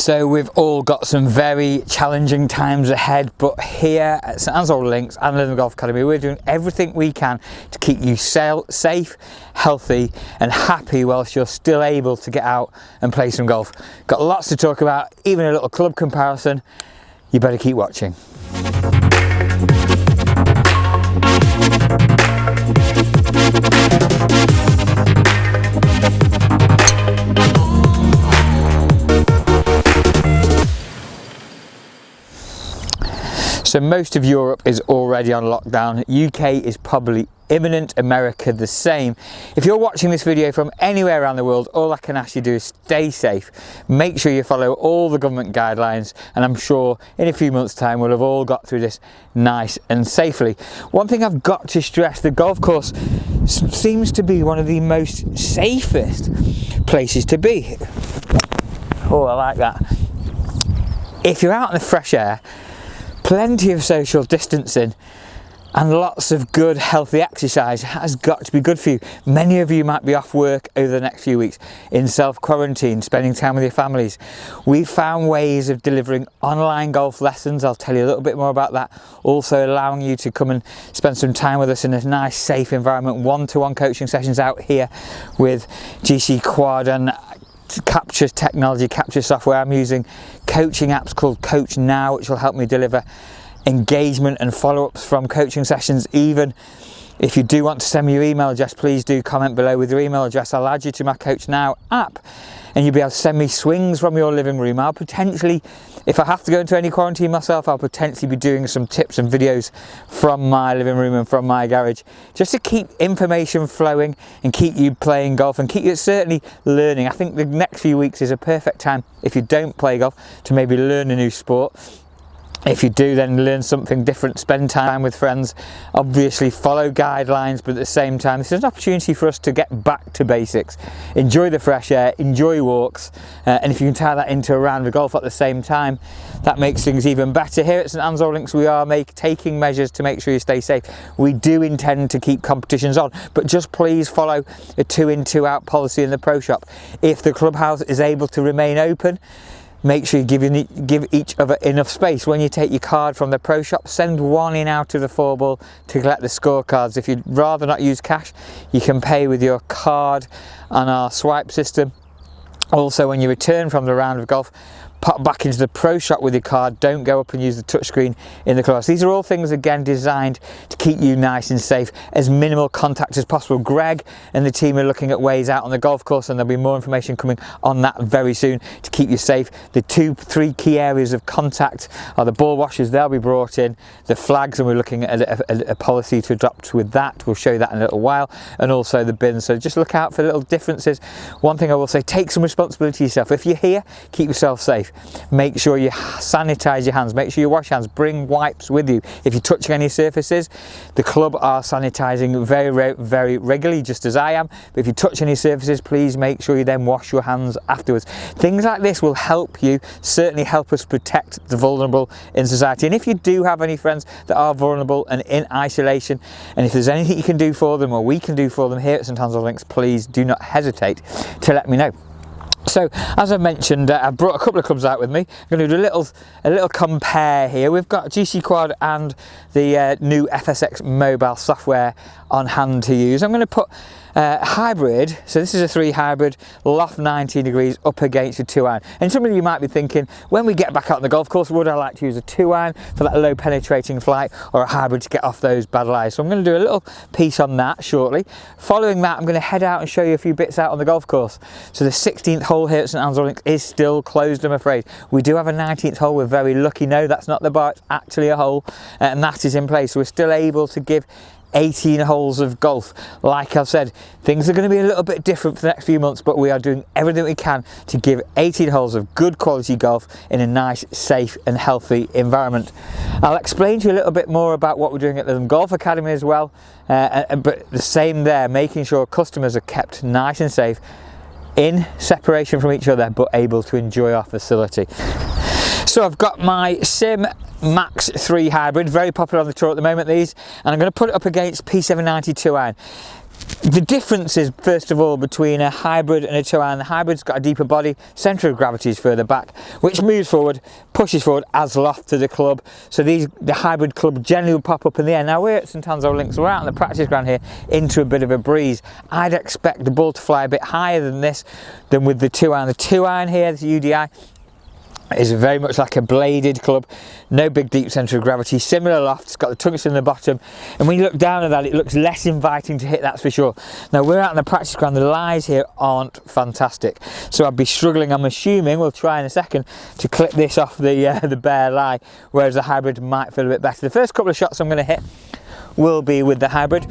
So we've all got some very challenging times ahead, but here at St Anne's Old Links and Lytham Golf Academy, we're doing everything we can to keep you safe, healthy and happy whilst you're still able to get out and play some golf. Got lots to talk about, even a little club comparison. You better keep watching. So most of Europe is already on lockdown. UK is probably imminent, America the same. If you're watching this video from anywhere around the world, all I can ask you to do is stay safe. Make sure you follow all the government guidelines, and I'm sure in a few months' time we'll have all got through this nice and safely. One thing I've got to stress, the golf course seems to be one of the most safest places to be. Oh, I like that. If you're out in the fresh air, plenty of social distancing and lots of good healthy exercise has got to be good for you. Many of you might be off work over the next few weeks in self-quarantine, spending time with your families. We've found ways of delivering online golf lessons. I'll tell you a little bit more about that. Also allowing you to come and spend some time with us in a nice safe environment. One-to-one coaching sessions out here with GC Quad and capture technology, capture software. I'm using coaching apps called Coach Now, which will help me deliver engagement and follow-ups from coaching sessions. Even if you do want to send me your email address, please do comment below with your email address. I'll add you to my Coach Now app and you'll be able to send me swings from your living room. I'll potentially, if I have to go into any quarantine myself, I'll potentially be doing some tips and videos from my living room and from my garage, just to keep information flowing and keep you playing golf and keep you certainly learning. I think the next few weeks is a perfect time, if you don't play golf, to maybe learn a new sport. If you do, then learn something different, spend time with friends, obviously follow guidelines, but at the same time this is an opportunity for us to get back to basics. Enjoy the fresh air, enjoy walks, and if you can tie that into a round of golf at the same time, that makes things even better. Here at St Anne's Old Links we are taking measures to make sure you stay safe. We do intend to keep competitions on, but just please follow a 2-in 2-out policy in the pro shop. If the clubhouse is able to remain open, make sure you give each other enough space. When you take your card from the pro shop, send one in out of the 4-ball to collect the scorecards. If you'd rather not use cash, you can pay with your card on our swipe system. Also, when you return from the round of golf, pop back into the pro shop with your card. Don't go up and use the touchscreen in the clubhouse. These are all things, again, designed to keep you nice and safe, as minimal contact as possible. Greg and the team are looking at ways out on the golf course, and there'll be more information coming on that very soon to keep you safe. The 2-3 key areas of contact are the ball washers. They'll be brought in, the flags, and we're looking at a policy to adopt with that. We'll show you that in a little while, and also the bins. So just look out for little differences. One thing I will say, take some responsibility yourself. If you're here, keep yourself safe. Make sure you sanitize your hands, make sure you wash your hands, bring wipes with you. If you're touching any surfaces, the club are sanitizing very regularly, just as I am. But if you touch any surfaces, please make sure you then wash your hands afterwards. Things like this will help you, certainly help us protect the vulnerable in society. And if you do have any friends that are vulnerable and in isolation, and if there's anything you can do for them or we can do for them here at St Anne's Old Links, please do not hesitate to let me know. So, as I mentioned, I've brought a couple of clubs out with me. I'm going to do a little compare here. We've got GC Quad and the new FSX mobile software on hand to use. I'm going to put hybrid, so this is a 3 hybrid, loft 19 degrees up against a 2-iron. And some of you might be thinking, when we get back out on the golf course, would I like to use a 2-iron for that low penetrating flight, or a hybrid to get off those bad lies? So I'm going to do a little piece on that shortly. Following that, I'm going to head out and show you a few bits out on the golf course. So the 16th hole here at St Anne's Old Links is still closed, I'm afraid. We do have a 19th hole. We're very lucky. No, that's not the bar, it's actually a hole, and that is in place. So we're still able to give 18 holes of golf. Like I've said, things are going to be a little bit different for the next few months, but we are doing everything we can to give 18 holes of good quality golf in a nice, safe and healthy environment. I'll explain to you a little bit more about what we're doing at the Golf Academy as well, but the same there, making sure customers are kept nice and safe in separation from each other, but able to enjoy our facility. So I've got my SIM Max 3 hybrid, very popular on the tour at the moment, these, and I'm going to put it up against P790 2-iron. The difference is, first of all, between a hybrid and a 2-iron. The hybrid's got a deeper body, centre of gravity is further back, which moves forward, pushes forward, adds loft to the club. So the hybrid club generally will pop up in the air. Now we're at St Anselm Links, we're out on the practice ground here into a bit of a breeze. I'd expect the ball to fly a bit higher than this, than with the 2-iron. The 2-iron here, the UDI, is very much like a bladed club, no big deep centre of gravity, similar loft, it's got the tungsten in the bottom, and when you look down at that it looks less inviting to hit, that's for sure. Now we're out on the practice ground, the lies here aren't fantastic, so I'd be struggling, I'm assuming, we'll try in a second, to clip this off the bare lie, whereas the hybrid might feel a bit better. The first couple of shots I'm going to hit will be with the hybrid.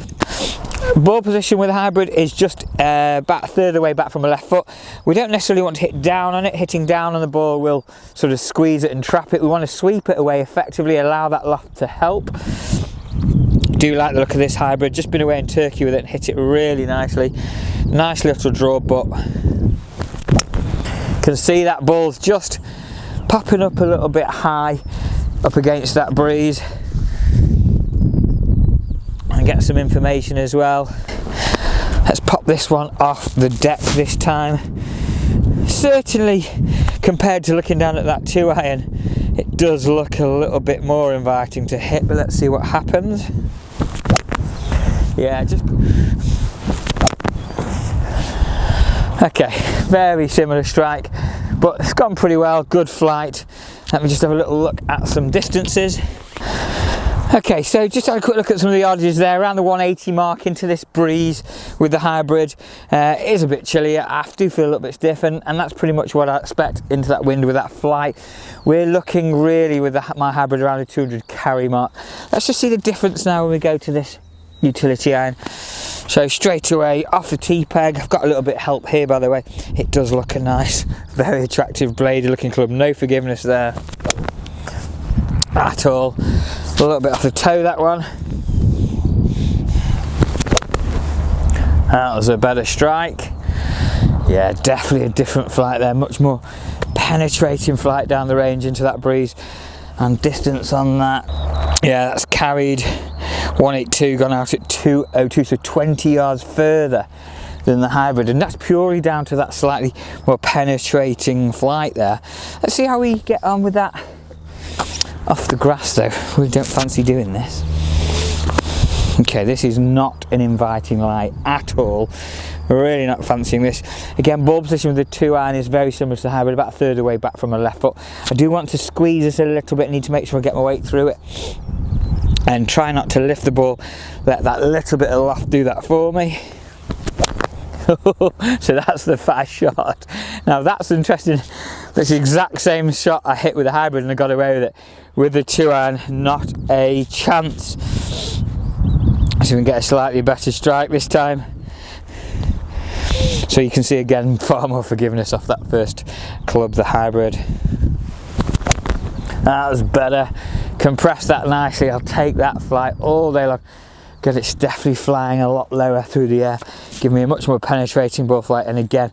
Ball position with a hybrid is just about a third of the way back from a left foot. We don't necessarily want to hit down on it. Hitting down on the ball will sort of squeeze it and trap it. We want to sweep it away effectively, allow that loft to help. Do like the look of this hybrid. Just been away in Turkey with it and hit it really nicely. Nice little draw, but can see that ball's just popping up a little bit high up against that breeze. And get some information as well. Let's pop this one off the deck this time. Certainly, compared to looking down at that 2-iron, it does look a little bit more inviting to hit, but let's see what happens. Yeah, just... Okay, very similar strike, but it's gone pretty well, good flight. Let me just have a little look at some distances. Okay, so just had a quick look at some of the odds there, around the 180 mark into this breeze with the hybrid. It is a bit chillier, I do feel a little bit stiff, and that's pretty much what I expect into that wind with that flight. We're looking really with my hybrid around the 200 carry mark. Let's just see the difference now when we go to this utility iron. So straight away off the T-peg, I've got a little bit of help here by the way. It does look a nice, very attractive bladed looking club, no forgiveness there at all. A little bit off the toe, that one. That was a better strike. Yeah, definitely a different flight there, much more penetrating flight down the range into that breeze. And distance on that, yeah, that's carried 182, gone out at 202, so 20 yards further than the hybrid, and that's purely down to that slightly more penetrating flight there. Let's see how we get on with that off the grass though. We don't fancy doing this. Okay, this is not an inviting lie at all. We're really not fancying this. Again, ball position with the 2-iron is very similar to the hybrid, about a third of the way back from a left foot. I do want to squeeze this a little bit, need to make sure I get my weight through it. And try not to lift the ball, let that little bit of loft do that for me. So that's the fast shot. Now that's interesting. That's the exact same shot I hit with the hybrid and I got away with it. With the 2-iron, not a chance. So we can get a slightly better strike this time. So you can see again, far more forgiveness off that first club, the hybrid. That was better. Compress that nicely. I'll take that flight all day long. Because it's definitely flying a lot lower through the air. Give me a much more penetrating ball flight, and again,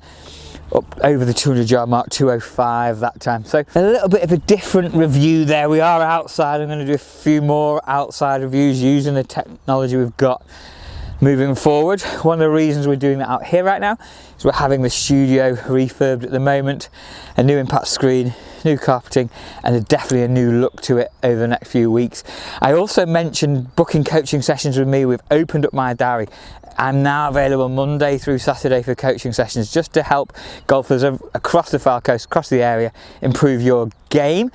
up over the 200 yard mark, 205 that time. So a little bit of a different review there. We are outside. I'm going to do a few more outside reviews using the technology we've got moving forward. One of the reasons we're doing that out here right now is we're having the studio refurbed at the moment, a new impact screen, new carpeting, and definitely a new look to it over the next few weeks. I also mentioned booking coaching sessions with me. We've opened up my diary. I'm now available Monday through Saturday for coaching sessions, just to help golfers across the Far Coast, across the area, improve your game.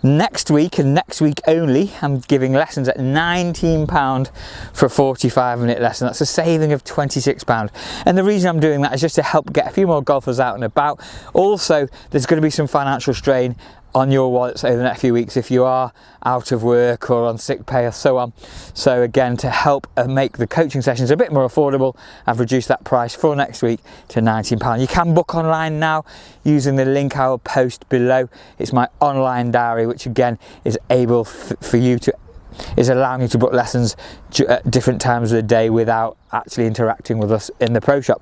Next week, and next week only, I'm giving lessons at £19 for a 45-minute lesson. That's a saving of £26. And the reason I'm doing that is just to help get a few more golfers out and about. Also, there's going to be some financial strain on your wallets over the next few weeks if you are out of work or on sick pay or so on. So again, to help make the coaching sessions a bit more affordable, I've reduced that price for next week to £19. You can book online now using the link I will post below. It's my online diary, which again is able for you to, is allowing you to book lessons at different times of the day without actually interacting with us in the pro shop.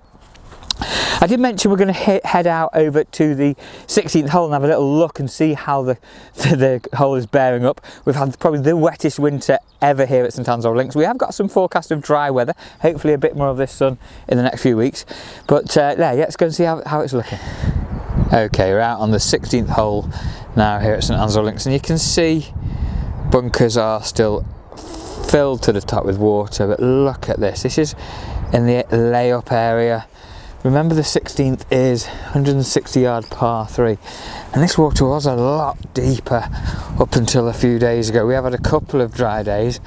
I did mention we're going to head out over to the 16th hole and have a little look and see how the hole is bearing up. We've had probably the wettest winter ever here at St Anne's Old Links. We have got some forecast of dry weather, hopefully a bit more of this sun in the next few weeks. But yeah, let's go and see how it's looking. Okay, we're out on the 16th hole now here at St Anne's Old Links, and you can see bunkers are still filled to the top with water, but look at this. This is in the layup area. Remember, the 16th is 160 yard par 3, and this water was a lot deeper up until a few days ago. We have had a couple of dry days.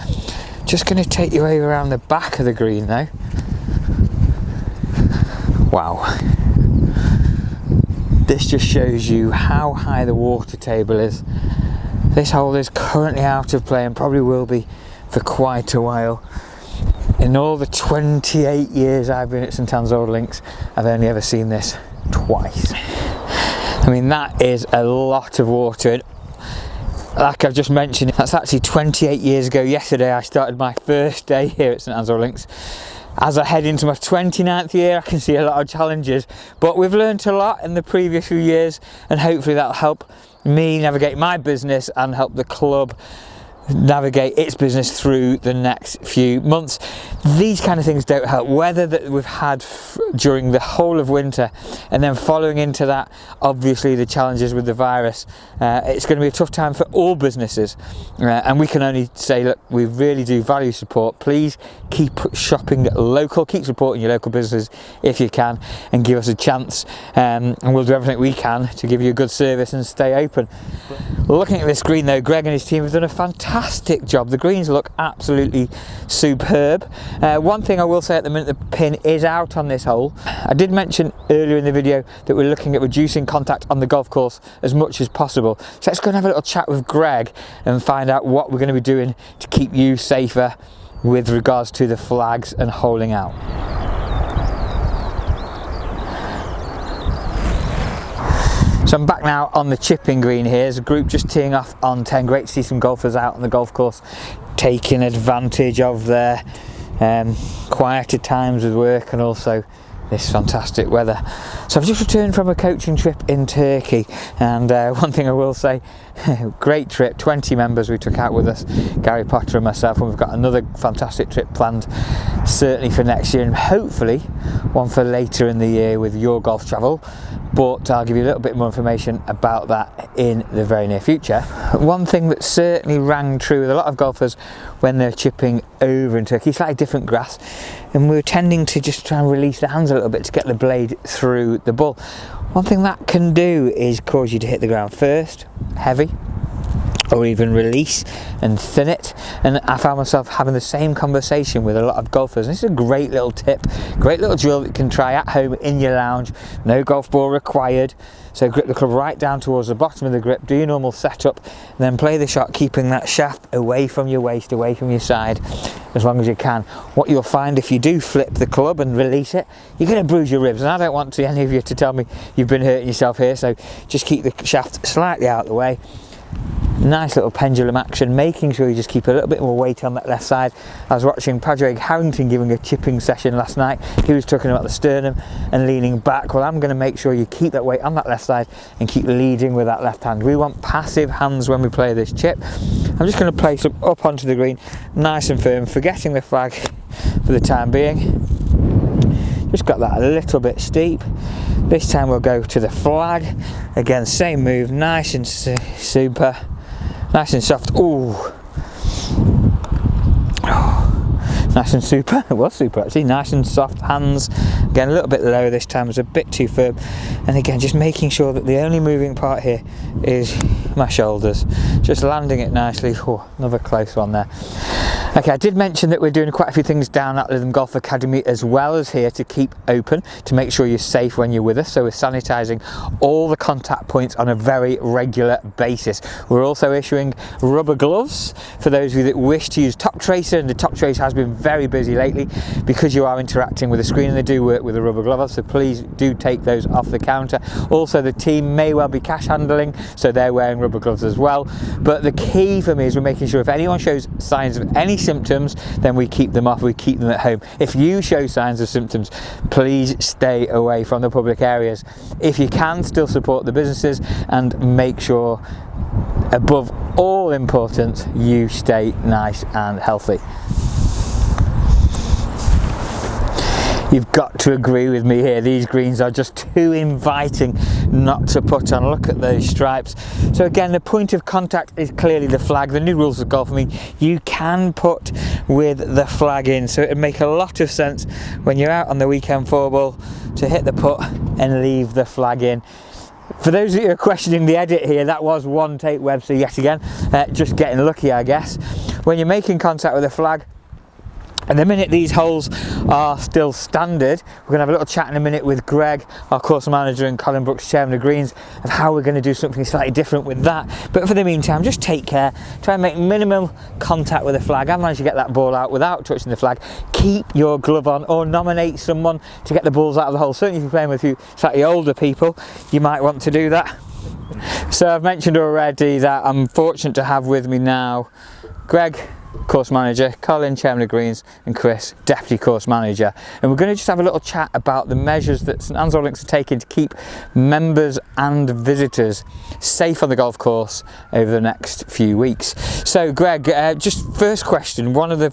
Just going to take you over around the back of the green now. Wow. This just shows you how high the water table is. This hole is currently out of play and probably will be for quite a while. In all the 28 years I've been at St Anne's Old Links, I've only ever seen this twice. I mean, that is a lot of water. And like I've just mentioned, that's actually 28 years ago. Yesterday I started my first day here at St Anne's Old Links. As I head into my 29th year, I can see a lot of challenges, but we've learned a lot in the previous few years, and hopefully that'll help me navigate my business and help the club navigate its business through the next few months. These kind of things don't help. Weather that we've had during the whole of winter, and then following into that, obviously the challenges with the virus. It's going to be a tough time for all businesses, and we can only say, look, we really do value support. Please keep shopping local, keep supporting your local businesses if you can, and give us a chance, and we'll do everything we can to give you a good service and stay open. Looking at this green though, Greg and his team have done a fantastic job. The greens look absolutely superb. One thing I will say at the minute, the pin is out on this hole. I did mention earlier in the video that we're looking at reducing contact on the golf course as much as possible. So let's go and have a little chat with Greg and find out what we're going to be doing to keep you safer with regards to the flags and holing out. So I'm back now on the chipping green here. There's a group just teeing off on 10. Great to see some golfers out on the golf course taking advantage of their quieter times with work and also this fantastic weather. So I've just returned from a coaching trip in Turkey, and one thing I will say, great trip, 20 members we took out with us, Gary Potter and myself, and we've got another fantastic trip planned certainly for next year, and hopefully one for later in the year with your golf travel, but I'll give you a little bit more information about that in the very near future. One thing that certainly rang true with a lot of golfers when they're chipping over in Turkey, slightly different grass, and we're tending to just try and release the hands a little bit to get the blade through the ball. One thing that can do is cause you to hit the ground first, heavy, or even release and thin it. And I found myself having the same conversation with a lot of golfers. And this is a great little tip, great little drill that you can try at home in your lounge. No golf ball required. So grip the club right down towards the bottom of the grip, do your normal setup, and then play the shot keeping that shaft away from your waist, away from your side as long as you can. What you'll find if you do flip the club and release it, you're going to bruise your ribs, and I don't want any of you to tell me you've been hurting yourself here, so just keep the shaft slightly out of the way. Nice little pendulum action, making sure you just keep a little bit more weight on that left side. I was watching Padraig Harrington giving a chipping session last night. He was talking about the sternum and leaning back. Well, I'm going to make sure you keep that weight on that left side and keep leading with that left hand. We want passive hands when we play this chip. I'm just going to place them up onto the green, nice and firm, forgetting the flag for the time being. Just got that a little bit steep. This time we'll go to the flag. Again, same move, nice and super. Nice and soft. Ooh. Nice and super. It was super actually. Nice and soft hands. Again, a little bit low this time. It was a bit too firm. And again, just making sure that the only moving part here is my shoulders. Just landing it nicely. Oh, another close one there. Okay, I did mention that we're doing quite a few things down at Lytham Golf Academy as well as here to keep open, to make sure you're safe when you're with us. So we're sanitising all the contact points on a very regular basis. We're also issuing rubber gloves for those of you that wish to use Top Tracer, and the Top Tracer has been very busy lately because you are interacting with the screen, and they do work with a rubber glove, so please do take those off the counter. Also, the team may well be cash handling, so they're wearing rubber gloves as well. But the key for me is we're making sure if anyone shows signs of any symptoms, then we keep them off, we keep them at home. If you show signs of symptoms, please stay away from the public areas. If you can, still support the businesses and make sure, above all importance, you stay nice and healthy. You've got to agree with me here, these greens are just too inviting not to put on. Look at those stripes. So again, the point of contact is clearly the flag. The new rules of golf mean you can put with the flag in, so it would make a lot of sense when you're out on the weekend 4-ball to hit the putt and leave the flag in. For those of you who are questioning the edit here, that was one take Webster yet again, just getting lucky I guess. When you're making contact with a flag, and the minute these holes are still standard, we're going to have a little chat in a minute with Greg, our course manager, and Colin Brooks, chairman of Greens, of how we're going to do something slightly different with that. But for the meantime, just take care, try and make minimal contact with the flag. I've managed to get that ball out without touching the flag. Keep your glove on, or nominate someone to get the balls out of the hole. Certainly if you're playing with a few slightly older people, you might want to do that. So I've mentioned already that I'm fortunate to have with me now Greg, course manager, Colin, chairman of Greens, and Chris, deputy course manager, and we're going to just have a little chat about the measures that St Anne's Oil Links are taking to keep members and visitors safe on the golf course over the next few weeks. So Greg, just first question, one of the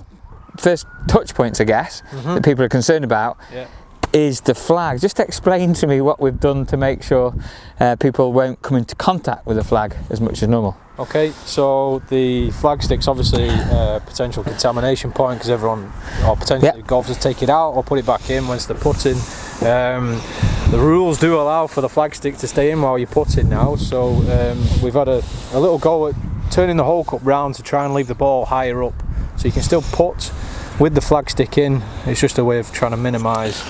first touch points I guess that people are concerned about is the flag. Just explain to me what we've done to make sure people won't come into contact with the flag as much as normal. Okay, so the flag stick's obviously a potential contamination point because everyone, or potentially golfers, take it out or put it back in once they're putting. The rules do allow for the flag stick to stay in while you're putting now, so we've had a little go at turning the hole cup round to try and leave the ball higher up, so you can still putt with the flag stick in. It's just a way of trying to minimise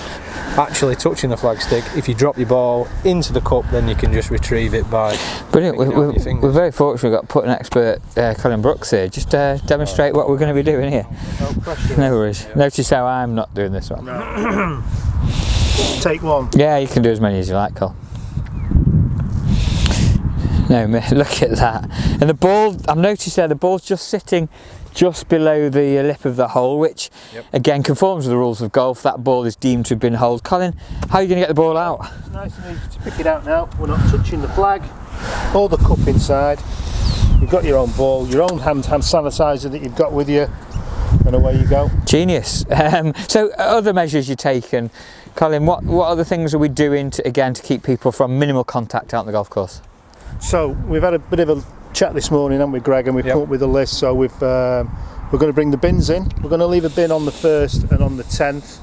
actually touching the flag stick. If you drop your ball into the cup, then you can just retrieve it by brilliant. We're very fortunate we've got putting expert Colin Brooks here. Just demonstrate what we're going to be doing here. No worries. Notice how I'm not doing this one. No. Take one. Yeah, you can do as many as you like, Col. No, look at that. And the ball, I've noticed there, the ball's just sitting just below the lip of the hole, which again conforms with the rules of golf. That ball is deemed to have been holed. Colin, how are you going to get the ball out? It's nice and easy to pick it out now. We're not touching the flag. Hold the cup inside. You've got your own ball, your own hand sanitizer that you've got with you, and away you go. Genius. So other measures you've taken, Colin, what other things are we doing to keep people from minimal contact out on the golf course? So we've had a bit of a chat this morning, haven't we, Greg, and we've come up with a list. So we're going to bring the bins in. We're going to leave a bin on the 1st and on the 10th.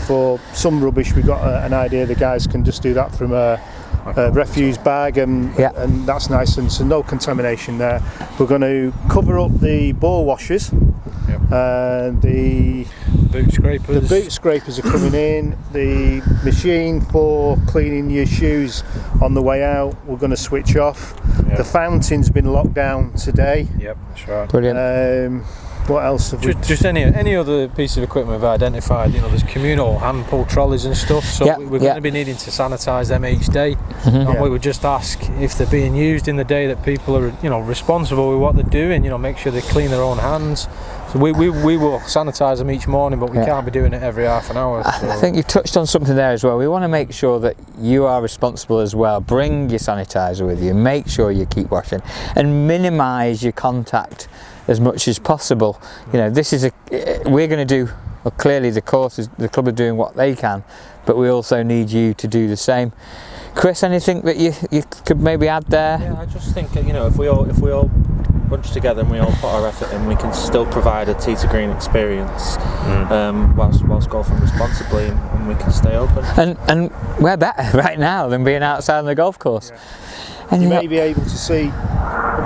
For some rubbish, we've got an idea the guys can just do that from a refuse bag, and that's nice, and so no contamination there. We're going to cover up the ball washers. The boot scrapers. The boot scrapers are coming in. The machine for cleaning your shoes on the way out, we're going to switch off. The fountain's been locked down today. Yep, that's right. Brilliant. What else have we? Just any other piece of equipment we've identified. You know, there's communal hand pull trolleys and stuff. So we're going to be needing to sanitise them each day. And we would just ask if they're being used in the day that people are, you know, responsible with what they're doing. You know, make sure they clean their own hands. So we will sanitise them each morning, but we can't be doing it every half an hour. So. I think you've touched on something there as well. We want to make sure that you are responsible as well. Bring your sanitizer with you. Make sure you keep washing and minimise your contact as much as possible. You know, this is we're going to do. Well, clearly the club are doing what they can, but we also need you to do the same. Chris, anything that you could maybe add there? Yeah, I just think, you know, if we all bunch together and we all put our effort in, we can still provide a tee to green experience whilst golfing responsibly, and we can stay open. And we're better right now than being outside on the golf course. And you may be able to see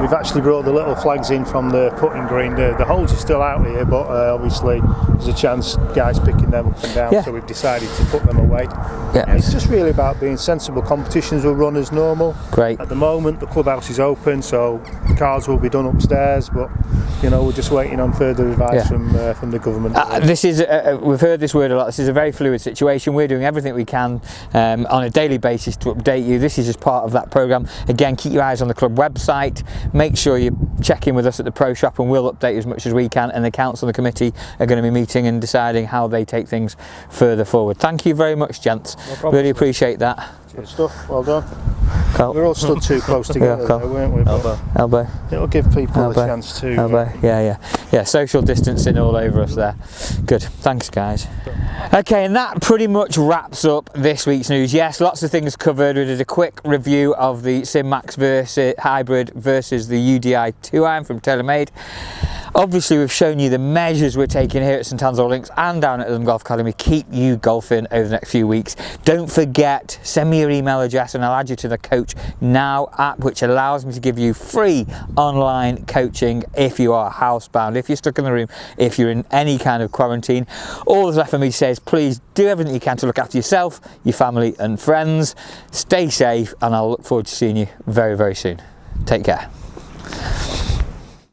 we've actually brought the little flags in from the putting green. The holes are still out here, but obviously there's a chance guys picking them up and down, so we've decided to put them away. It's just really about being sensible. Competitions will run as normal. Great. At the moment the clubhouse is open, so the cards will be done upstairs, but you know, we're just waiting on further advice from the government. This is we've heard this word a lot. This is a very fluid situation. We're doing everything we can on a daily basis to update you. This is just part of that programme. Again, keep your eyes on the club website. Make sure you check in with us at the Pro Shop and we'll update as much as we can, and the council and the committee are going to be meeting and deciding how they take things further forward. Thank you very much, gents. No problem. Really appreciate that. Good stuff, well done. Carl. We're all stood too close together, Carl. though, weren't we? But Elbow. it'll give people Elbow. a chance to. Elbow. Yeah, social distancing all over us there. Good, thanks guys. Okay, and that pretty much wraps up this week's news. Yes, lots of things covered. We did a quick review of the SIM Max hybrid versus the UDI 2-iron from TaylorMade. Obviously, we've shown you the measures we're taking here at St Anne's Old Links and down at the Golf Academy. Keep you golfing over the next few weeks. Don't forget, send me your email address and I'll add you to the Coach Now app, which allows me to give you free online coaching if you are housebound, if you're stuck in the room, if you're in any kind of quarantine. All that's left for me to say is please do everything you can to look after yourself, your family and friends. Stay safe, and I'll look forward to seeing you very, very soon. Take care.